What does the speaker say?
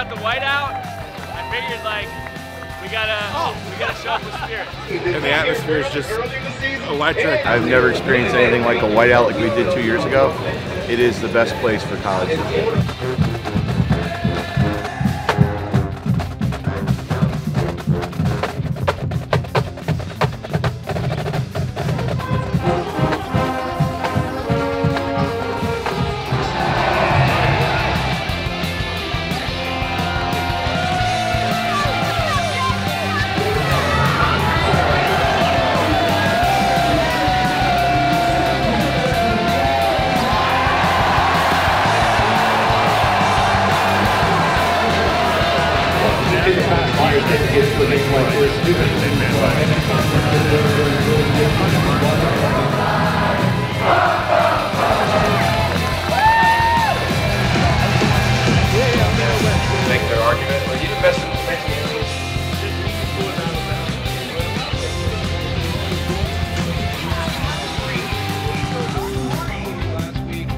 got the white out, I figured like we gotta show up the spirit. And the atmosphere is just electric. I've never experienced anything like a whiteout like we did 2 years ago. It is the best place for college football. Make their argument. Are you the best in the country? Last week,